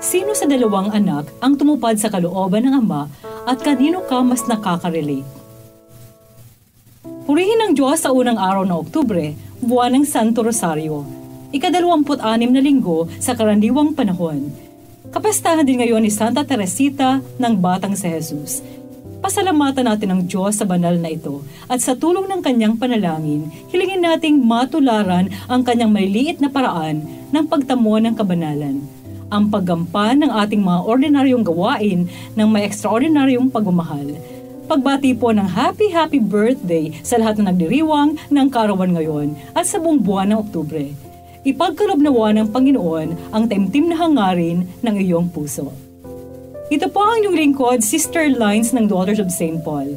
Sino sa dalawang anak ang tumupad sa kalooban ng Ama at kanino ka mas nakaka-relate? Purihin ng Diyos sa unang araw ng Oktubre, buwan ng Santo Rosario, ika-26 na linggo sa karaniwang panahon. Kapistahan din ngayon ni Santa Teresita ng Batang si Jesus. Pasalamatan natin ang Diyos sa banal na ito at sa tulong ng kanyang panalangin, hilingin nating matularan ang kanyang maliliit na paraan ng pagtamo ng kabanalan. Ang paggampan ng ating mga ordinaryong gawain ng may ekstraordinaryong pagmamahal. Pagbati po ng happy birthday sa lahat na nagdiriwang ng karawan ngayon at sa buong buwan ng Oktubre. Ipagkaloob nawa ng Panginoon ang taimtim na hangarin ng iyong puso. Ito po ang inyong lingkod, Sister Lines ng Daughters of St. Paul.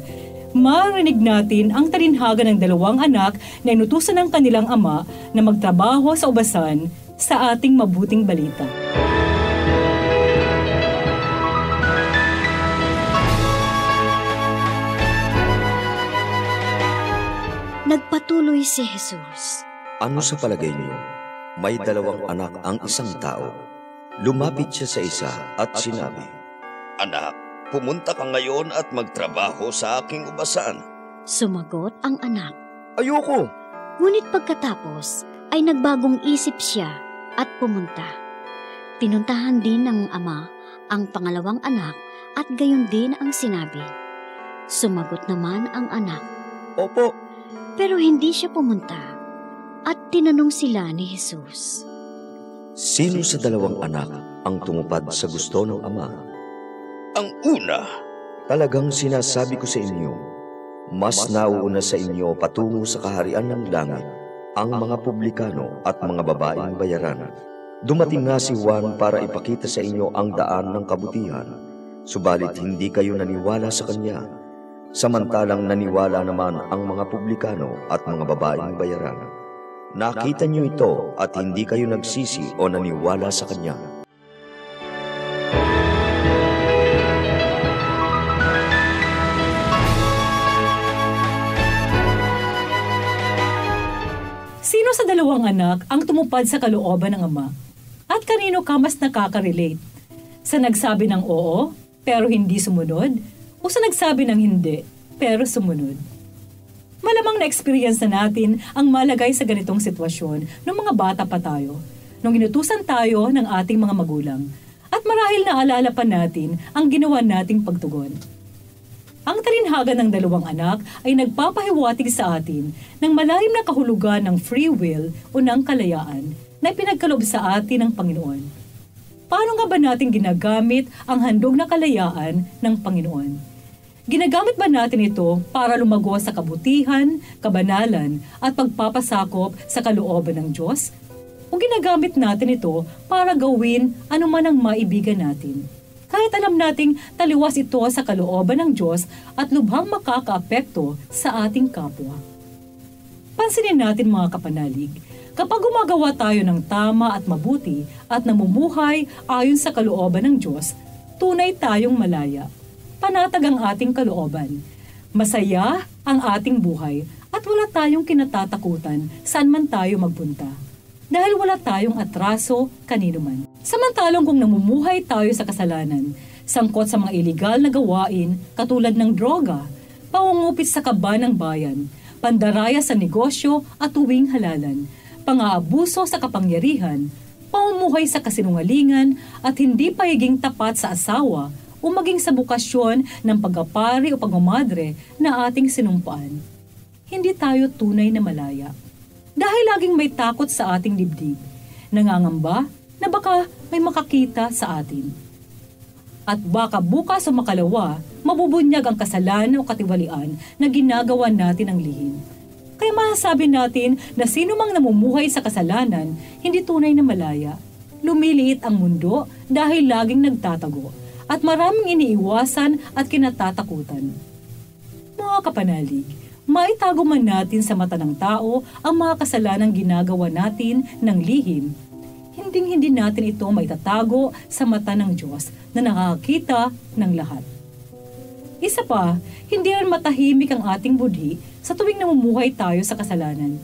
Marinig natin ang talinhaga ng dalawang anak na inutusan ng kanilang ama na magtrabaho sa ubasan sa ating mabuting balita. Nagpatuloy si Jesus. Ano sa palagay niyo? May dalawang anak ang isang tao. Lumapit siya sa isa at sinabi, "Anak, pumunta ka ngayon at magtrabaho sa aking ubasan." Sumagot ang anak, "Ayoko." Ngunit pagkatapos ay nagbagong isip siya at pumunta. Pinuntahan din ng ama ang pangalawang anak at gayon din ang sinabi. Sumagot naman ang anak, "Opo." Pero hindi siya pumunta at tinanong sila ni Jesus, Sino sa dalawang anak ang tumupad sa gusto ng ama? Ang una. Talagang sinasabi ko sa inyo, mas nauuna sa inyo patungo sa kaharian ng langit ang mga publikano at mga babaeng bayaran. Dumating nga si Juan para ipakita sa inyo ang daan ng kabutihan, subalit hindi kayo naniwala sa kanya. Samantalang naniwala naman ang mga publikano at mga babaeng bayaran. Nakita niyo ito at hindi kayo nagsisi o naniwala sa kanya. Sino sa dalawang anak ang tumupad sa kalooban ng ama? At kanino ka mas nakaka-relate? Sa nagsabi ng oo, pero hindi sumunod? O sa nagsabi ng hindi, pero sumunod? Malamang na-experience na natin ang malagay sa ganitong sitwasyon nung mga bata pa tayo, nung inutusan tayo ng ating mga magulang, at marahil naalala pa natin ang ginawa nating pagtugon. Ang talinhaga ng dalawang anak ay nagpapahiwatig sa atin ng malalim na kahulugan ng free will o ng kalayaan na pinagkaloob sa atin ng Panginoon. Paano nga ba natin ginagamit ang handog na kalayaan ng Panginoon? Ginagamit ba natin ito para lumago sa kabutihan, kabanalan at pagpapasakop sa kalooban ng Diyos? O ginagamit natin ito para gawin anuman ang maibigan natin? Kahit alam nating taliwas ito sa kalooban ng Diyos at lubhang makakaapekto sa ating kapwa. Pansinin natin mga kapanalig, kapag gumagawa tayo ng tama at mabuti at namumuhay ayon sa kalooban ng Diyos, tunay tayong malaya. Panatag ang ating kalooban. Masaya ang ating buhay at wala tayong kinatatakutan saan man tayo magpunta. Dahil wala tayong atraso kanino man. Samantalang kung namumuhay tayo sa kasalanan, sangkot sa mga iligal na gawain katulad ng droga, pangungupit sa kaba ng bayan, pandaraya sa negosyo at tuwing halalan, pang-aabuso sa kapangyarihan, pamumuhay sa kasinungalingan at hindi pagiging tapat sa asawa, o maging sa bukasyon ng pagkapari o pagmamadre na ating sinumpaan. Hindi tayo tunay na malaya. Dahil laging may takot sa ating dibdib, nangangamba na baka may makakita sa atin. At baka bukas o makalawa, mabubunyag ang kasalanan o katiwalian na ginagawa natin ng lihim. Kaya masasabi natin na sino mang namumuhay sa kasalanan, hindi tunay na malaya. Lumiliit ang mundo dahil laging nagtatago. At maraming iniiwasan at kinatatakutan. Mga kapanalig, maitago man natin sa mata ng tao ang mga kasalanang ginagawa natin ng lihim, hinding-hindi natin ito maitatago sa mata ng Diyos na nakakita ng lahat. Isa pa, hindi rin matahimik ang ating budhi sa tuwing namumuhay tayo sa kasalanan.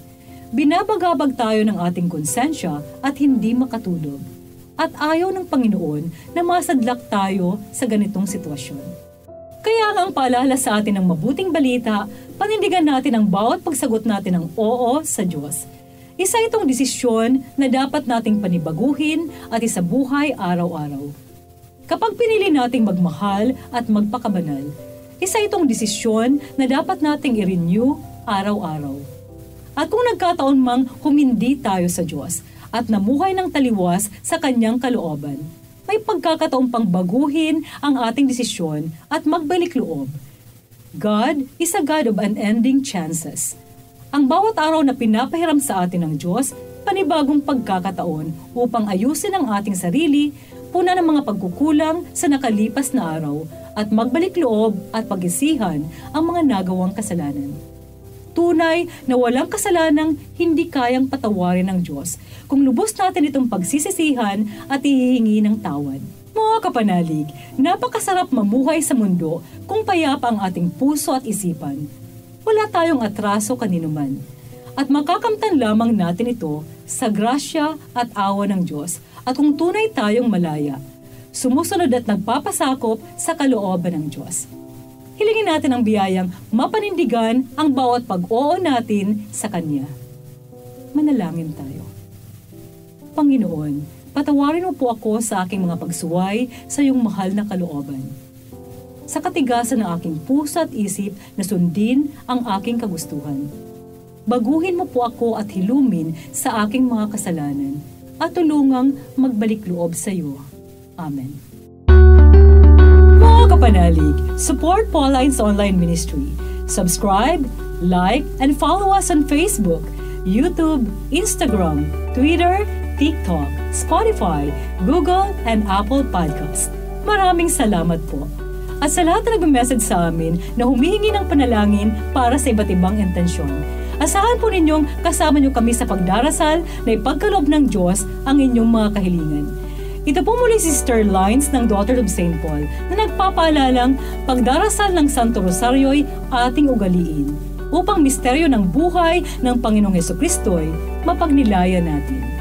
Binabagabag tayo ng ating konsensya at hindi makatulog. at ayaw ng Panginoon na masadlak tayo sa ganitong sitwasyon. Kaya nga ang paalala sa atin ng mabuting balita, panindigan natin ang bawat pagsagot natin ng oo sa Diyos. Isa itong desisyon na dapat nating panibaguhin at isabuhay araw-araw. Kapag pinili nating magmahal at magpakabanal, isa itong desisyon na dapat nating i-renew araw-araw. At kung nagkataon mang humindi tayo sa Diyos at namuhay ng taliwas sa Kanyang kalooban, may pagkakataon pang baguhin ang ating desisyon at magbalik loob. God is a God of unending chances. Ang bawat araw na pinapahiram sa atin ng Diyos, panibagong pagkakataon upang ayusin ang ating sarili, puna ng mga pagkukulang sa nakalipas na araw at magbalik loob at pag-isihan ang mga nagawang kasalanan. Tunay na walang kasalanang hindi kayang patawarin ng Diyos kung lubos natin itong pagsisisihan at ihihingi ng tawad. Mga kapanalig, napakasarap mamuhay sa mundo kung payapa ang ating puso at isipan. Wala tayong atraso kaninuman. At makakamtan lamang natin ito sa grasya at awa ng Diyos at kung tunay tayong malaya, sumusunod at nagpapasakop sa kalooban ng Diyos. Hilingin natin ang biyayang mapanindigan ang bawat pag-oo natin sa Kanya. Manalangin tayo. Panginoon, patawarin mo po ako sa aking mga pagsuway sa iyong mahal na kalooban. Sa katigasan ng aking puso at isip na sundin ang aking kagustuhan. Baguhin mo po ako at hilumin sa aking mga kasalanan at tulungang magbalik loob sa iyo. Amen. Mga kapanalig, support Pauline's online ministry. Subscribe, like, and follow us on Facebook, YouTube, Instagram, Twitter, TikTok, Spotify, Google, and Apple Podcast. Maraming salamat po. At sa lahat na nag-message sa amin na humihingi ng panalangin para sa iba't ibang intensyon, asahan po ninyong kasama niyo kami sa pagdarasal na ipagkaloob ng Diyos ang inyong mga kahilingan. Ito po muli si Sister Lines ng Daughters of St. Paul na nagpapaalalang pagdarasal ng Santo Rosario'y ating ugaliin upang misteryo ng buhay ng Panginoong Hesukristo'y mapagnilaya natin.